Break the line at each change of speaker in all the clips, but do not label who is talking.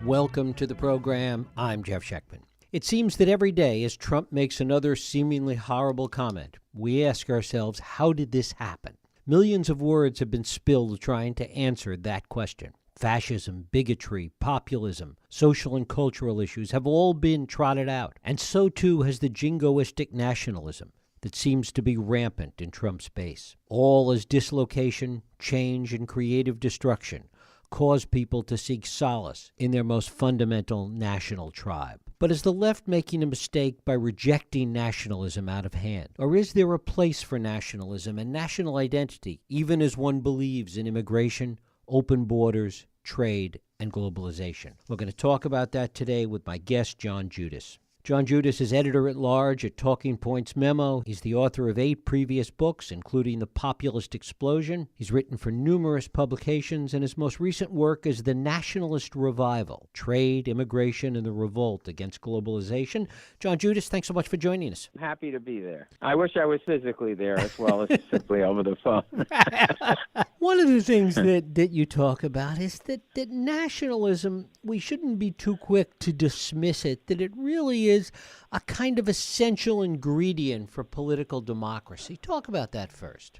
Welcome to the program. I'm Jeff Schechtman. It seems that every day as Trump makes another seemingly horrible comment, we ask ourselves, how did this happen? Millions of words have been spilled trying to answer that question. Fascism, bigotry, populism, social and cultural issues have all been trotted out, and so too has the jingoistic nationalism that seems to be rampant in Trump's base. All as dislocation, change, and creative destruction cause people to seek solace in their most fundamental national tribe. But is the left making a mistake by rejecting nationalism out of hand? Or is there a place for nationalism and national identity, even as one believes in immigration, open borders, trade, and globalization? We're going to talk about that today with my guest, John Judis. John Judis is editor-at-large at Talking Points Memo. He's the author of 8 previous books, including The Populist Explosion. He's written for numerous publications, and his most recent work is The Nationalist Revival, Trade, Immigration, and the Revolt Against Globalization. John Judis, thanks so much for joining us.
Happy to be there. I wish I was physically there as well as simply over the phone.
One of the things that you talk about is that nationalism, we shouldn't be too quick to dismiss it, that it really is a kind of essential ingredient for political democracy. Talk about that first.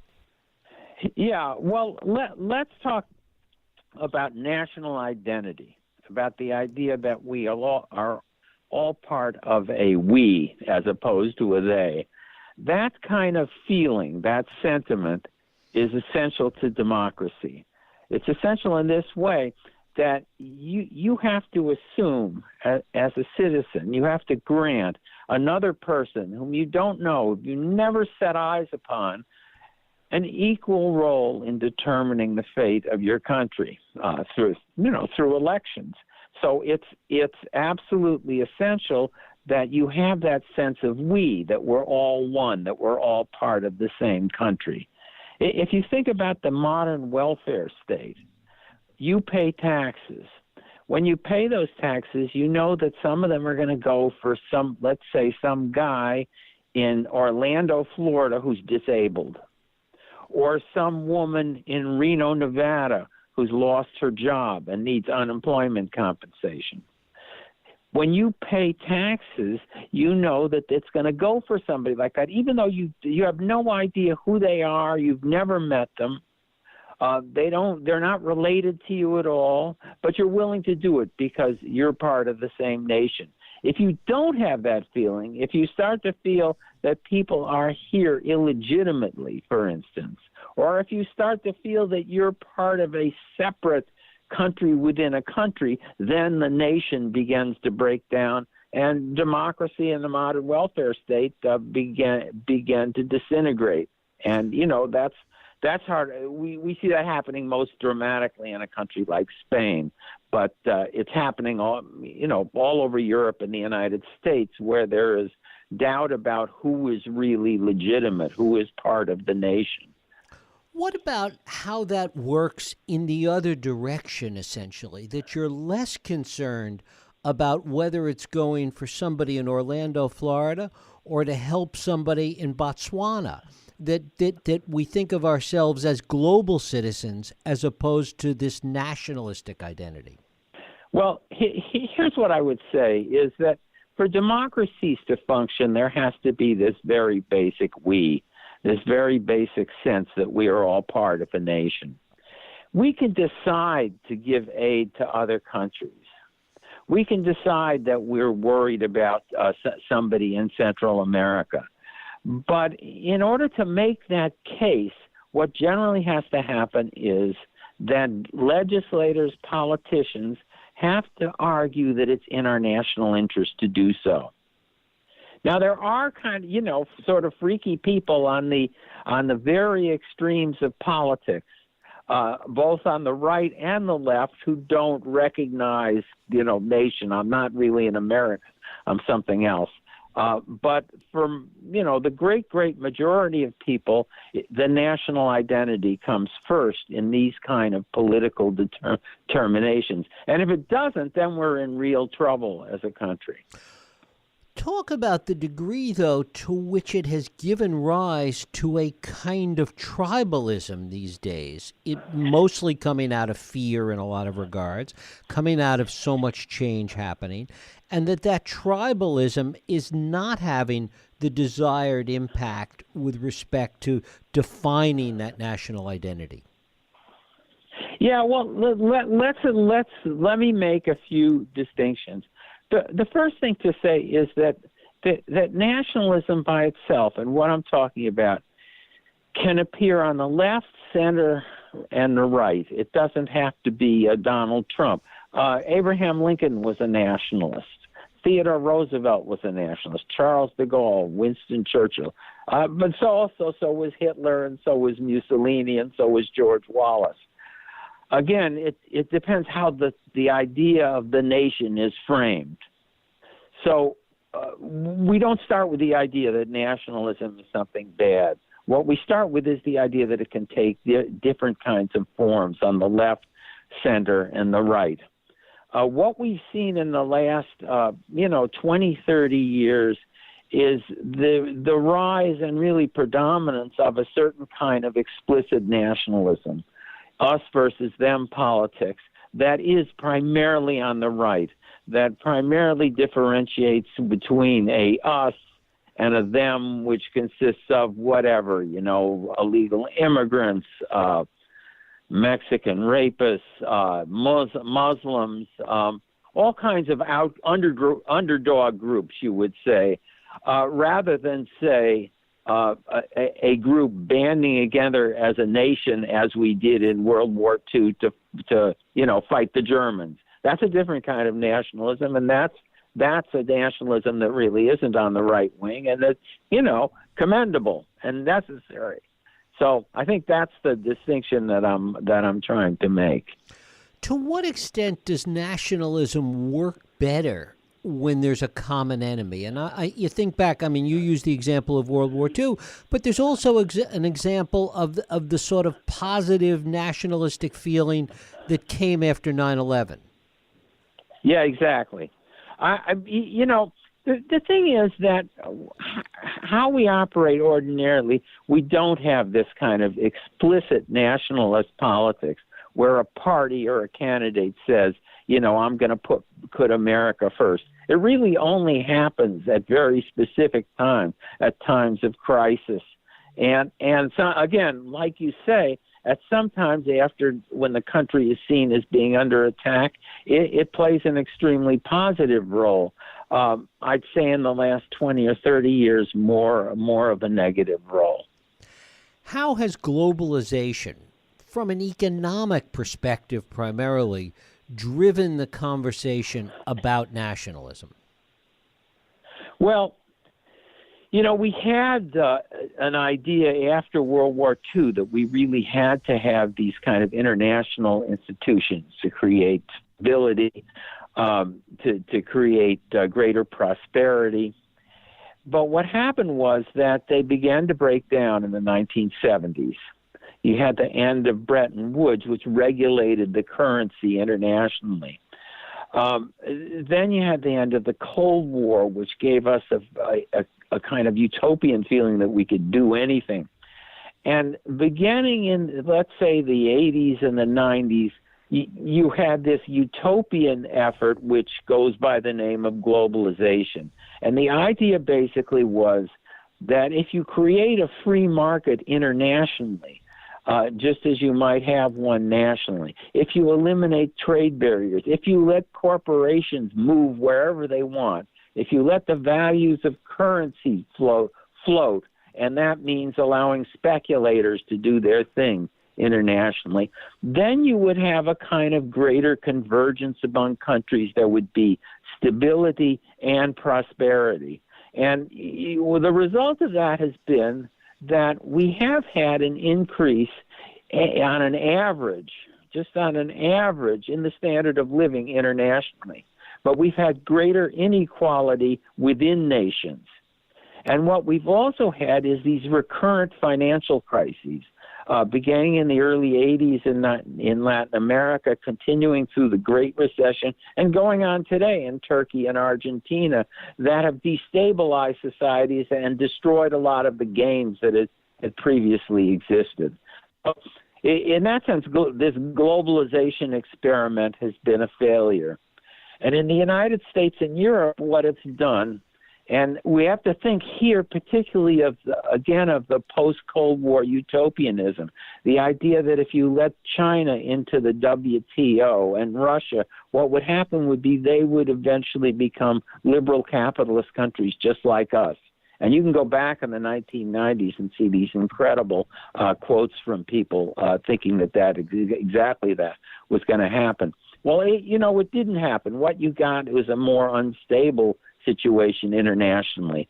Yeah, well, let's talk about national identity, about the idea that we are all part of a we as opposed to a they. That kind of feeling, that sentiment, is essential to democracy. It's essential in this way that you have to assume as a citizen, you have to grant another person whom you don't know, you never set eyes upon, an equal role in determining the fate of your country through elections. So it's absolutely essential that you have that sense of we, that we're all one, that we're all part of the same country. If you think about the modern welfare state, you pay taxes. When you pay those taxes, you know that some of them are going to go for let's say some guy in Orlando, Florida, who's disabled, or some woman in Reno, Nevada, who's lost her job and needs unemployment compensation. When you pay taxes, you know that it's going to go for somebody like that, even though you have no idea who they are, you've never met them. They're not related to you at all, but you're willing to do it because you're part of the same nation. If you don't have that feeling, if you start to feel that people are here illegitimately, for instance, or if you start to feel that you're part of a separate country within a country, then the nation begins to break down, and democracy and the modern welfare state began to disintegrate. And that's hard. We see that happening most dramatically in a country like Spain, but it's happening all over Europe and the United States, where there is doubt about who is really legitimate, who is part of the nation.
What about how that works in the other direction, essentially, that you're less concerned about whether it's going for somebody in Orlando, Florida, or to help somebody in Botswana, that we think of ourselves as global citizens as opposed to this nationalistic identity?
Well, here's what I would say is that for democracies to function, there has to be this very basic we, this very basic sense that we are all part of a nation. We can decide to give aid to other countries. We can decide that we're worried about somebody in Central America. But in order to make that case, what generally has to happen is that legislators, politicians have to argue that it's in our national interest to do so. Now, there are sort of freaky people on the very extremes of politics, both on the right and the left, who don't recognize, nation. I'm not really an American. I'm something else. But for, the great majority of people, the national identity comes first in these kind of political determinations. And if it doesn't, then we're in real trouble as a country.
Talk about the degree, though, to which it has given rise to a kind of tribalism these days. It mostly coming out of fear in a lot of regards, coming out of so much change happening, and that tribalism is not having the desired impact with respect to defining that national identity.
Yeah, well, let me make a few distinctions. The first thing to say is that nationalism by itself, and what I'm talking about, can appear on the left, center, and the right. It doesn't have to be Donald Trump. Abraham Lincoln was a nationalist. Theodore Roosevelt was a nationalist. Charles de Gaulle, Winston Churchill. But so was Hitler, and so was Mussolini, and so was George Wallace. Again, it depends how the idea of the nation is framed. So we don't start with the idea that nationalism is something bad. What we start with is the idea that it can take different kinds of forms on the left, center, and the right. What we've seen in the last, 20, 30 years is the rise and really predominance of a certain kind of explicit nationalism, us versus them politics, that is primarily on the right, that primarily differentiates between a us and a them, which consists of whatever, illegal immigrants, Mexican rapists, Muslims, all kinds of underdog groups, you would say, rather than, say, a group banding together as a nation, as we did in World War II to fight the Germans. That's a different kind of nationalism, and that's a nationalism that really isn't on the right wing, and it's commendable and necessary. So I think that's the distinction that I'm trying to make.
To what extent does nationalism work better when there's a common enemy? And you think back, you use the example of World War II, but there's also an example of the sort of positive nationalistic feeling that came after 9/11.
Yeah, exactly. The thing is that how we operate ordinarily, we don't have this kind of explicit nationalist politics where a party or a candidate says, I'm going to put America first. It really only happens at very specific times, at times of crisis. And so, again, like you say, at sometimes when the country is seen as being under attack, it plays an extremely positive role. I'd say in the last 20 or 30 years, more of a negative role.
How has globalization, from an economic perspective primarily, driven the conversation about nationalism?
Well, we had an idea after World War II that we really had to have these kind of international institutions to create stability, to create greater prosperity. But what happened was that they began to break down in the 1970s. You had the end of Bretton Woods, which regulated the currency internationally. Then you had the end of the Cold War, which gave us a kind of utopian feeling that we could do anything. And beginning in, let's say, the 80s and the 90s, you had this utopian effort, which goes by the name of globalization. And the idea basically was that if you create a free market internationally, just as you might have one nationally, if you eliminate trade barriers, if you let corporations move wherever they want, if you let the values of currency float, and that means allowing speculators to do their thing internationally, then you would have a kind of greater convergence among countries. There would be stability and prosperity. And the result of that has been that we have had an increase on an average, in the standard of living internationally. But we've had greater inequality within nations. And what we've also had is these recurrent financial crises. beginning in the early 80s in Latin America, continuing through the Great Recession, and going on today in Turkey and Argentina, that have destabilized societies and destroyed a lot of the gains that had previously existed. So in that sense, this globalization experiment has been a failure. And in the United States and Europe, what it's done, and we have to think here particularly of the post-Cold War utopianism, the idea that if you let China into the WTO and Russia, what would happen would be they would eventually become liberal capitalist countries just like us. And you can go back in the 1990s and see these incredible quotes from people thinking that exactly that was going to happen. Well, it didn't happen. What you got was a more unstable situation internationally,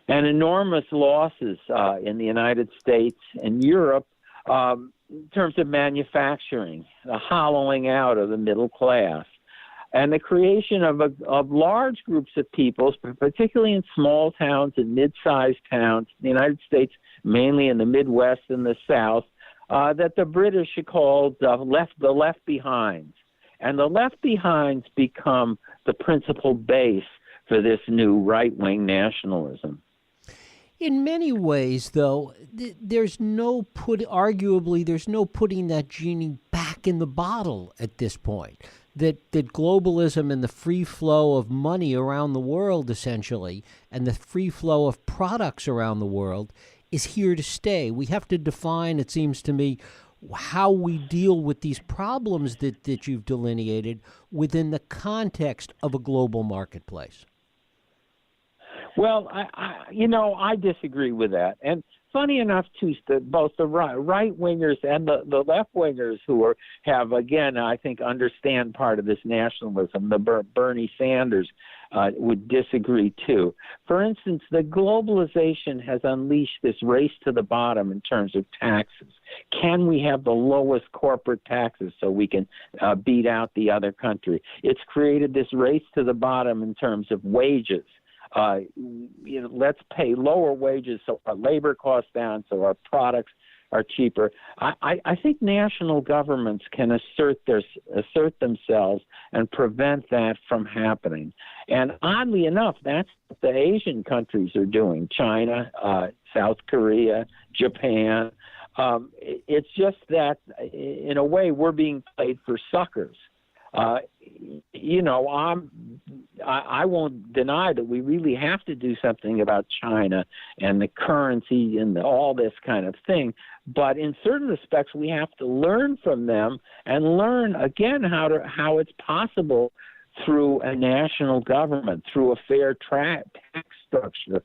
and enormous losses in the United States and Europe in terms of manufacturing, the hollowing out of the middle class, and the creation of large groups of people, particularly in small towns and mid-sized towns, in the United States, mainly in the Midwest and the South, that the British called the left behinds. And the left behinds become the principal base for this new right-wing nationalism.
In many ways, though, there's no putting that genie back in the bottle at this point. That globalism and the free flow of money around the world, essentially, and the free flow of products around the world is here to stay. We have to define, it seems to me, how we deal with these problems that you've delineated within the context of a global marketplace.
Well, I disagree with that. And funny enough, too, both the right-wingers and the left-wingers who have, again, I think, understand part of this nationalism, the Bernie Sanders, would disagree, too. For instance, the globalization has unleashed this race to the bottom in terms of taxes. Can we have the lowest corporate taxes so we can beat out the other country? It's created this race to the bottom in terms of wages. Let's pay lower wages so our labor costs down, so our products are cheaper. I think national governments can assert themselves and prevent that from happening. And oddly enough, that's what the Asian countries are doing. China, South Korea, Japan. It's just that, in a way, we're being played for suckers. I won't deny that we really have to do something about China and the currency and all this kind of thing. But in certain respects, we have to learn from them and learn again how it's possible through a national government, through a fair tax structure,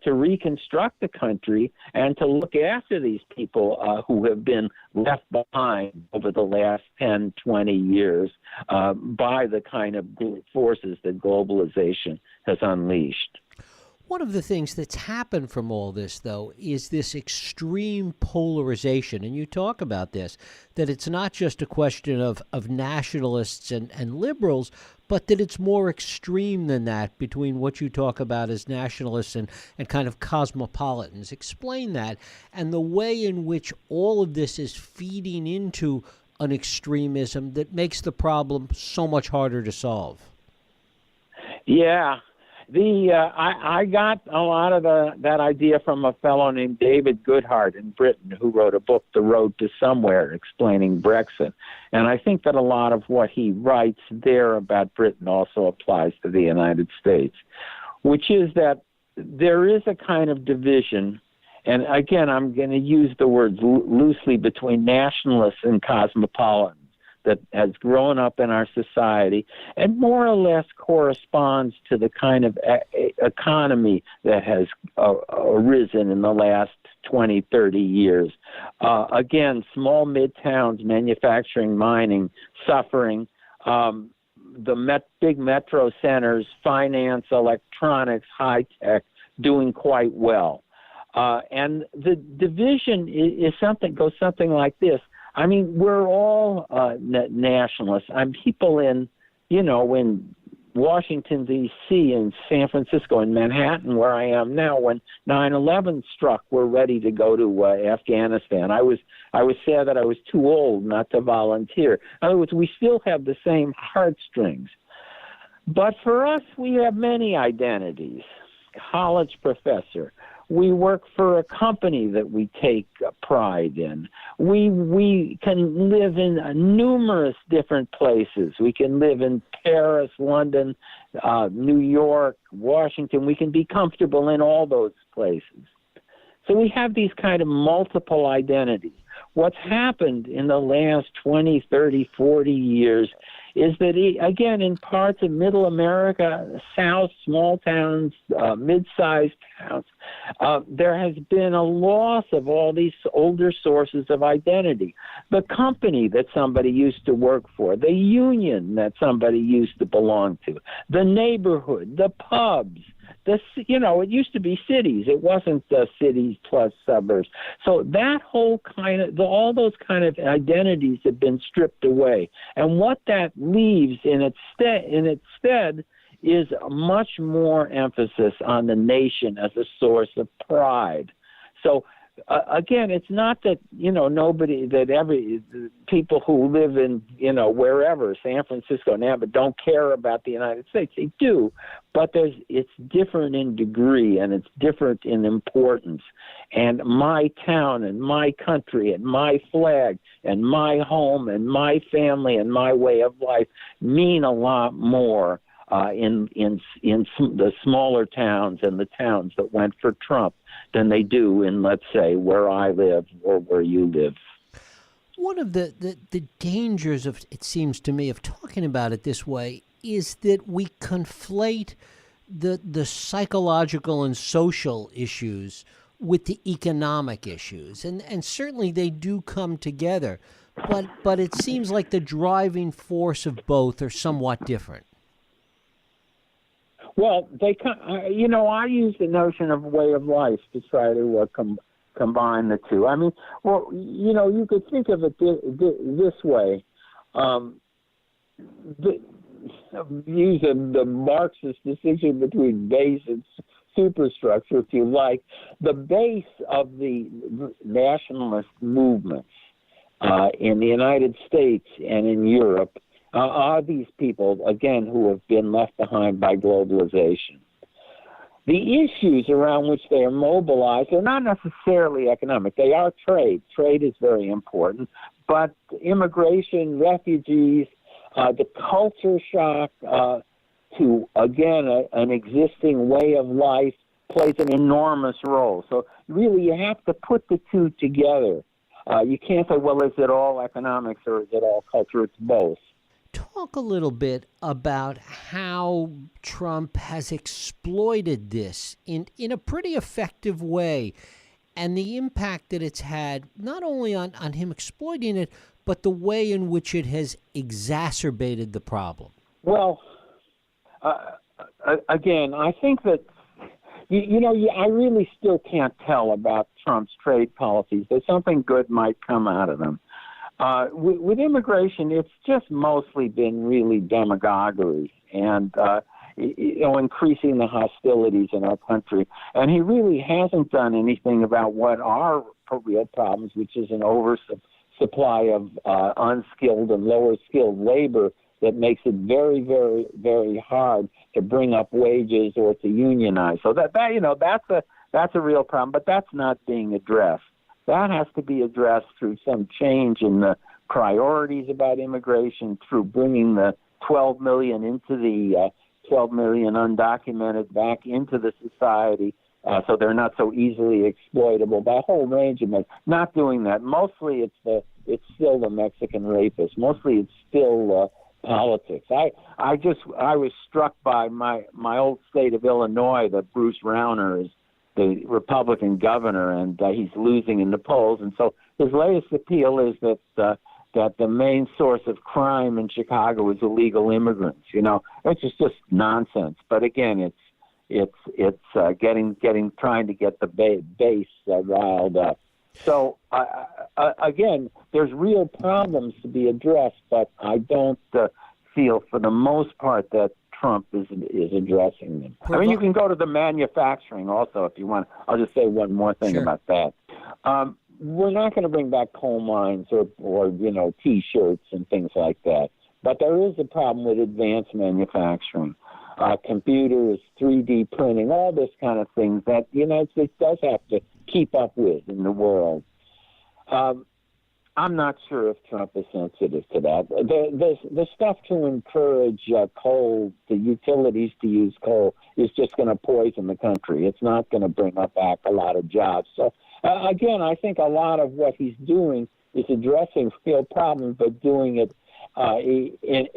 to reconstruct the country and to look after these people who have been left behind over the last 10, 20 years by the kind of forces that globalization has unleashed.
One of the things that's happened from all this, though, is this extreme polarization. And you talk about this, that it's not just a question of nationalists and liberals, but that it's more extreme than that between what you talk about as nationalists and kind of cosmopolitans. Explain that and the way in which all of this is feeding into an extremism that makes the problem so much harder to solve.
Yeah. I got a lot of that idea from a fellow named David Goodhart in Britain, who wrote a book, The Road to Somewhere, explaining Brexit. And I think that a lot of what he writes there about Britain also applies to the United States, which is that there is a kind of division, and again, I'm going to use the words loosely, between nationalists and cosmopolitans, that has grown up in our society and more or less corresponds to the kind of economy that has arisen in the last 20, 30 years. Again, small mid-towns, manufacturing, mining, suffering. Big metro centers, finance, electronics, high-tech, doing quite well. And the division goes something like this. I mean, we're all nationalists. I'm people in Washington, D.C., and San Francisco, and Manhattan, where I am now, when 9/11 struck, were ready to go to Afghanistan. I was sad that I was too old not to volunteer. In other words, we still have the same heartstrings. But for us, we have many identities. College professor. We work for a company that we take pride in. We can live in numerous different places. We can live in Paris, London, New York, Washington. We can be comfortable in all those places. So we have these kind of multiple identities. What's happened in the last 20, 30, 40 years is that, again, in parts of middle America, South, small towns, mid-sized towns, there has been a loss of all these older sources of identity. The company that somebody used to work for, the union that somebody used to belong to, the neighborhood, the pubs, it used to be cities. It wasn't cities plus suburbs. So that whole all those kind of identities have been stripped away. And what that leaves in its stead is much more emphasis on the nation as a source of pride. So again, it's not that, people who live in, wherever, San Francisco now, but don't care about the United States. They do, but it's different in degree and it's different in importance. And my town and my country and my flag and my home and my family and my way of life mean a lot more in the smaller towns and the towns that went for Trump than they do in, let's say, where I live or where you live.
One of the dangers of, it seems to me, of talking about it this way is that we conflate the psychological and social issues with the economic issues. And certainly they do come together, but it seems like the driving force of both are somewhat different.
Well, I use the notion of way of life to try to combine the two. I mean, you could think of it this way. Use the Marxist distinction between base and superstructure, if you like. The base of the nationalist movements in the United States and in Europe are these people, again, who have been left behind by globalization. The issues around which they are mobilized are not necessarily economic. They are trade. Trade is very important. But immigration, refugees, the culture shock to, again, an existing way of life plays an enormous role. So really you have to put the two together. You can't say, well, is it all economics or is it all culture? It's both.
Talk a little bit about how Trump has exploited this in a pretty effective way and the impact that it's had not only on him exploiting it, but the way in which it has exacerbated the problem.
Well, again, I think that, I really still can't tell about Trump's trade policies. There's something good might come out of them. With immigration, it's just mostly been really demagoguery and, increasing the hostilities in our country. And he really hasn't done anything about what are real problems, which is an oversupply of unskilled and lower skilled labor that makes it very, very, very hard to bring up wages or to unionize. So that's a real problem, but that's not being addressed. That has to be addressed through some change in the priorities about immigration, through bringing the 12 million into the 12 million undocumented back into the society so they're not so easily exploitable by a whole range of men. Not doing that. Mostly it's still the Mexican rapists. Mostly it's still politics. I was struck by my old state of Illinois that Bruce Rauner is the Republican governor, and he's losing in the polls. And so his latest appeal is that the main source of crime in Chicago is illegal immigrants. Which is just nonsense. But again, it's trying to get the base riled up. So again, there's real problems to be addressed, but I don't feel for the most part that Trump is addressing them. I mean, you can go to the manufacturing also if you want. I'll just say one more thing about that. We're not going to bring back coal mines or T-shirts and things like that. But there is a problem with advanced manufacturing, computers, 3D printing, all this kind of things that the United States does have to keep up with in the world. I'm not sure if Trump is sensitive to that. The stuff to encourage coal, the utilities to use coal, is just going to poison the country. It's not going to bring back a lot of jobs. So, again, I think a lot of what he's doing is addressing real problems, but doing it in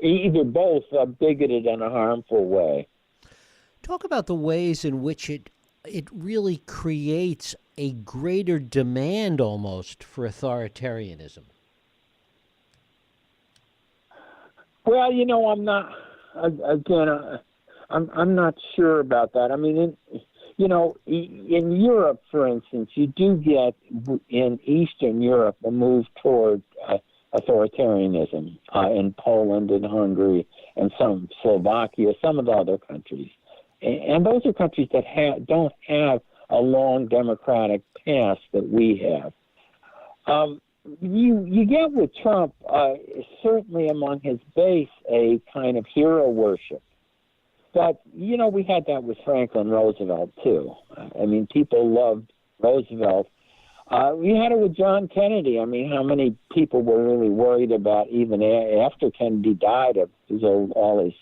either both a bigoted and a harmful way.
Talk about the ways in which it really creates a greater demand almost for authoritarianism.
Well, I'm not sure about that. I mean, in Europe, for instance, you do get in Eastern Europe a move toward authoritarianism in Poland and Hungary and some Slovakia, some of the other countries. And those are countries that don't have a long democratic past that we have. You get with Trump, certainly among his base, a kind of hero worship. But, we had that with Franklin Roosevelt, too. I mean, people loved Roosevelt. We had it with John Kennedy. I mean, how many people were really worried about, even after Kennedy died, of all his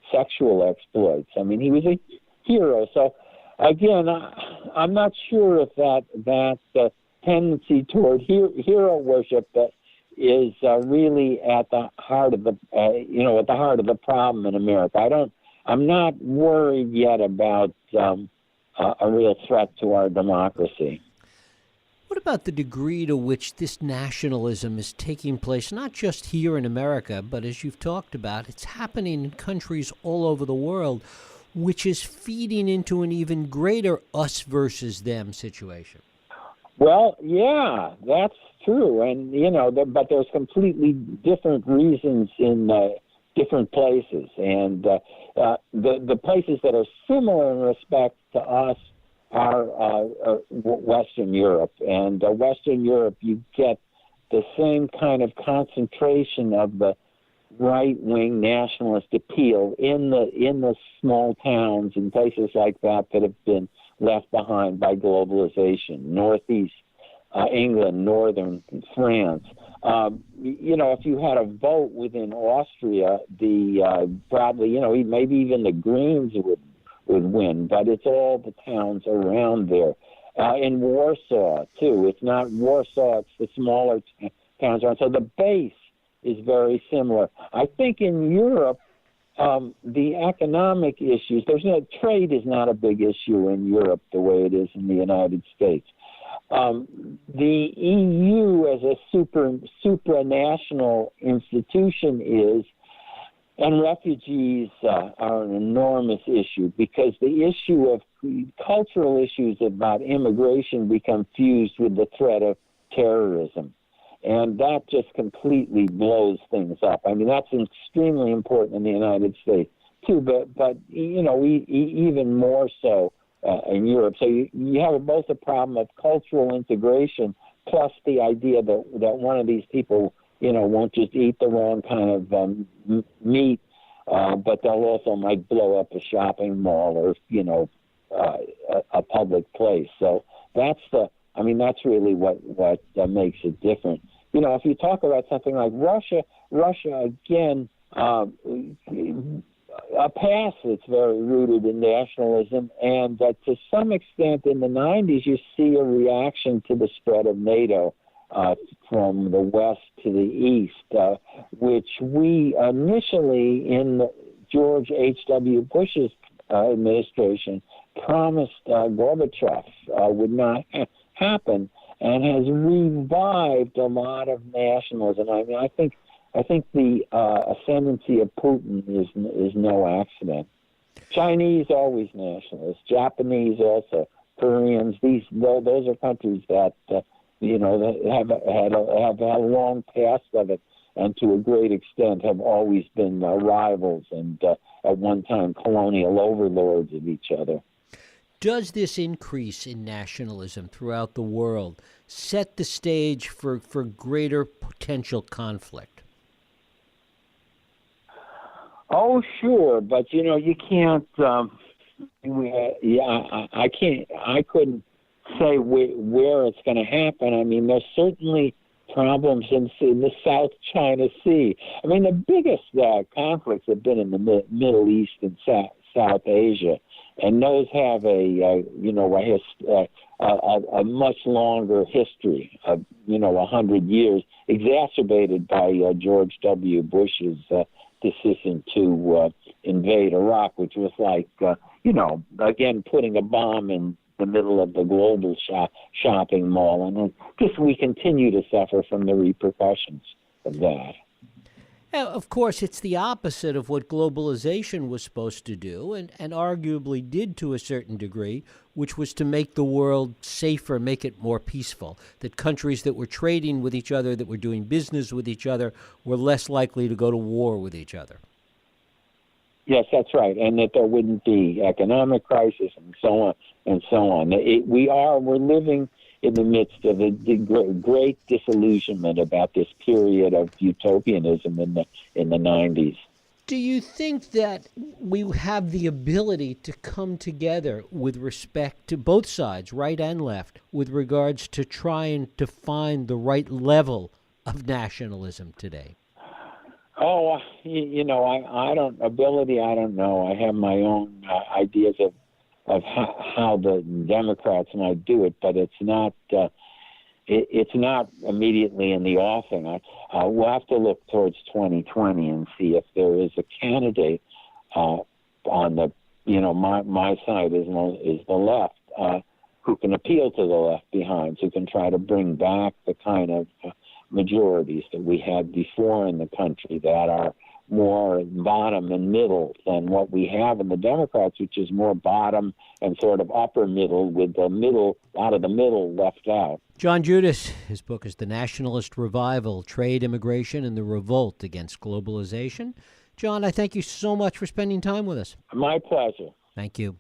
sexual exploits? I mean, he was a hero. So, again, I'm not sure if that tendency toward hero worship that is really at the heart of the problem in America. I'm not worried yet about a real threat to our democracy.
What about the degree to which this nationalism is taking place, not just here in America, but as you've talked about, it's happening in countries all over the world, which is feeding into an even greater us versus them situation?
Well, yeah, that's true. And, but there's completely different reasons in different places. And the places that are similar in respect to us are Western Europe. And Western Europe, you get the same kind of concentration of the right-wing nationalist appeal in the small towns and places like that have been left behind by globalization. Northeast England, northern France. If you had a vote within Austria, probably maybe even the Greens would win, but it's all the towns around there. In Warsaw too, it's not Warsaw; it's the smaller towns around. So the base is very similar. I think in Europe, the economic issues, trade is not a big issue in Europe the way it is in the United States. The EU as a supranational institution is, and refugees are an enormous issue because the issue of cultural issues about immigration become fused with the threat of terrorism. And that just completely blows things up. I mean, that's extremely important in the United States, too, but even more so in Europe. So you have both a problem of cultural integration plus the idea that one of these people, won't just eat the wrong kind of meat, but they'll also might blow up a shopping mall or, a public place. So that's really what makes it different. If you talk about something like Russia again, a past that's very rooted in nationalism, and to some extent in the 90s you see a reaction to the spread of NATO from the west to the east, which we initially in George H.W. Bush's administration promised Gorbachev would not happen, and has revived a lot of nationalism. I mean, I think the ascendancy of Putin is no accident. Chinese always nationalists, Japanese also, Koreans. Those are countries that that have had a long past of it. and to a great extent have always been rivals and at one time colonial overlords of each other.
Does this increase in nationalism throughout the world set the stage for greater potential conflict?
Oh, sure, but you can't. I can't. I couldn't say where it's going to happen. I mean, there's certainly problems in the South China Sea. I mean, the biggest conflicts have been in the Middle East and South Asia, and those have a much longer history of 100 years, exacerbated by George W. Bush's decision to invade Iraq, which was like again putting a bomb in the middle of the global shopping mall, and just we continue to suffer from the repercussions of that.
Of course, it's the opposite of what globalization was supposed to do, and arguably did to a certain degree, which was to make the world safer, make it more peaceful, that countries that were trading with each other, that were doing business with each other, were less likely to go to war with each other.
Yes, that's right, and that there wouldn't be economic crisis and so on and so on. We're living in the midst of a great disillusionment about this period of utopianism in the 90s.
Do you think that we have the ability to come together with respect to both sides, right and left, with regards to trying to find the right level of nationalism today?
Oh, I don't know. I have my own ideas of how the Democrats might do it, but it's not immediately in the offing. We'll have to look towards 2020 and see if there is a candidate on the my side is the left who can appeal to the left behinds, who can try to bring back the kind of majorities that we had before in the country that are more bottom and middle than what we have in the Democrats, which is more bottom and sort of upper middle, with the middle, a lot of the middle left out.
John Judis, his book is The Nationalist Revival, Trade, Immigration, and the Revolt Against Globalization. John, I thank you so much for spending time with us.
My pleasure.
Thank you.